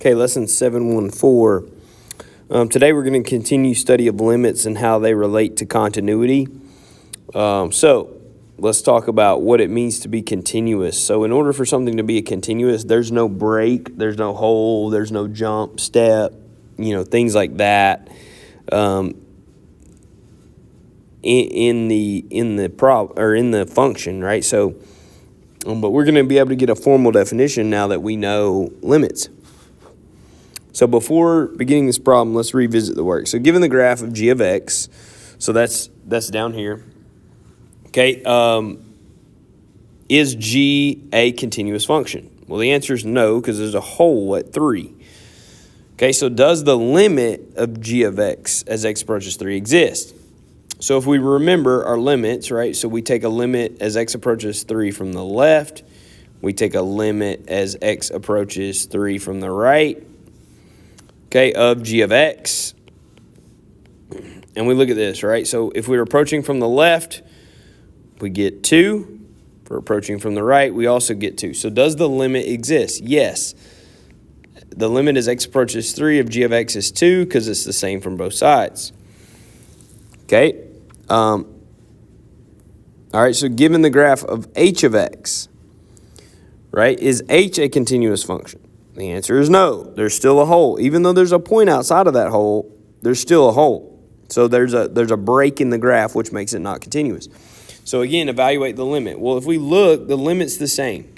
Okay, lesson 714. Today we're going to continue study of limits and how they relate to continuity. So let's talk about what it means to be continuous. So in order for something to be a continuous, there's no break, there's no hole, there's no jump, step, things like that. In the function, right? So, but we're going to be able to get a formal definition now that we know limits. So before beginning this problem, let's revisit the work. So given the graph of g of x, so that's down here. Okay, is g a continuous function? Well, the answer is no, because there's a hole at 3. Okay, so does the limit of g of x as x approaches 3 exist? So if we remember our limits, right, so we take a limit as x approaches 3 from the left. We take a limit as x approaches 3 from the right. Okay, of g of x. And we look at this, right? So if we're approaching from the left, we get 2. If we're approaching from the right, we also get 2. So does the limit exist? Yes. The limit as x approaches 3 of g of x is 2 because it's the same from both sides. Okay. All right, so given the graph of h of x, right, is h a continuous function? The answer is no. There's still a hole. Even though there's a point outside of that hole, there's still a hole. So there's a break in the graph, which makes it not continuous. So again, evaluate the limit. Well, if we look, the limit's the same,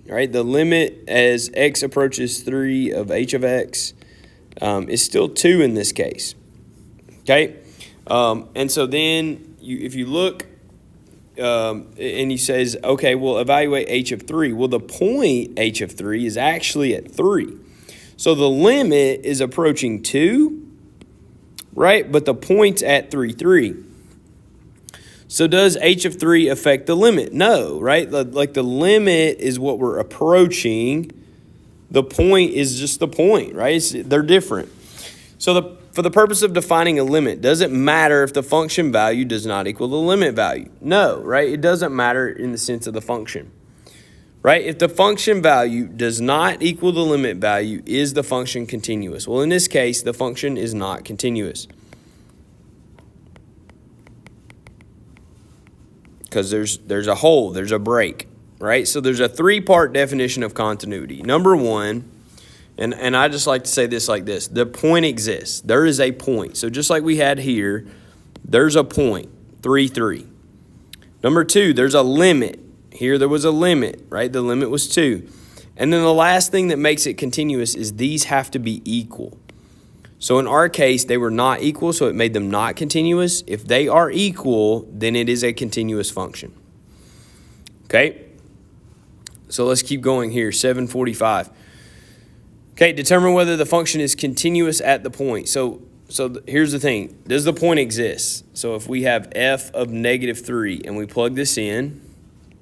right? The limit as x approaches 3 of h of x is still 2 in this case, okay? And so then if you look and he says, okay, well, evaluate h of 3. Well, the point h of 3 is actually at 3. So the limit is approaching 2, right? But the point's at 3, 3. So does h of 3 affect the limit? No, right? Like the limit is what we're approaching. The point is just the point, right? They're different. So for the purpose of defining a limit, does it matter if the function value does not equal the limit value? No, right? It doesn't matter in the sense of the function, right? If the function value does not equal the limit value, is the function continuous? Well, in this case, the function is not continuous because there's a hole, there's a break, right? So there's a 3-part definition of continuity. Number 1, and I just like to say this like this. The point exists. There is a point. So just like we had here, there's a point, 3, 3. Number 2, there's a limit. Here there was a limit, right? The limit was 2. And then the last thing that makes it continuous is these have to be equal. So in our case, they were not equal, so it made them not continuous. If they are equal, then it is a continuous function. Okay? So let's keep going here, 745. Okay, determine whether the function is continuous at the point. So here's the thing. Does the point exist? So if we have f of negative 3 and we plug this in,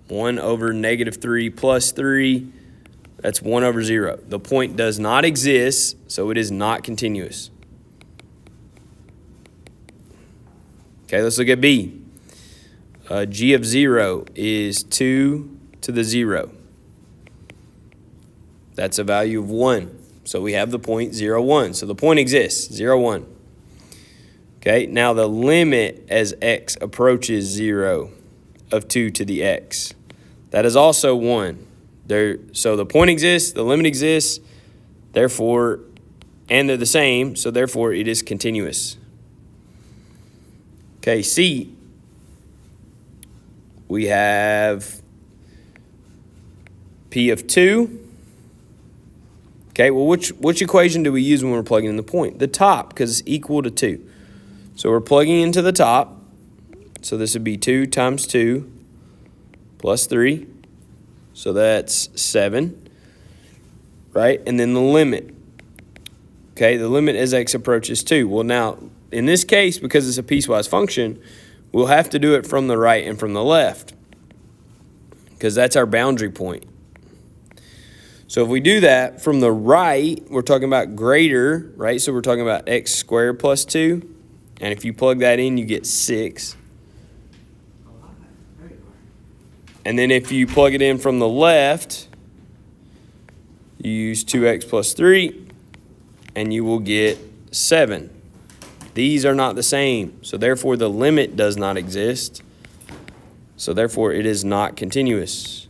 1 over negative 3 plus 3, that's 1 over 0. The point does not exist, so it is not continuous. Okay, let's look at b. G of 0 is 2 to the 0. That's a value of 1. So we have the point 0, 1. So the point exists, 0, 1. Okay, now the limit as x approaches 0 of 2 to the x. That is also 1. So the point exists, the limit exists, therefore, and they're the same, so therefore it is continuous. Okay, C. We have P of 2. Okay, well, which equation do we use when we're plugging in the point? The top, because it's equal to 2. So we're plugging into the top. So this would be 2 times 2 plus 3. So that's 7, right? And then the limit. Okay, the limit as x approaches 2. Well, now, in this case, because it's a piecewise function, we'll have to do it from the right and from the left because that's our boundary point. So if we do that from the right, we're talking about greater, right? So we're talking about x squared plus 2. And if you plug that in, you get 6. And then if you plug it in from the left, you use 2x plus 3. and you will get 7. These are not the same, so therefore the limit does not exist. So therefore it is not continuous.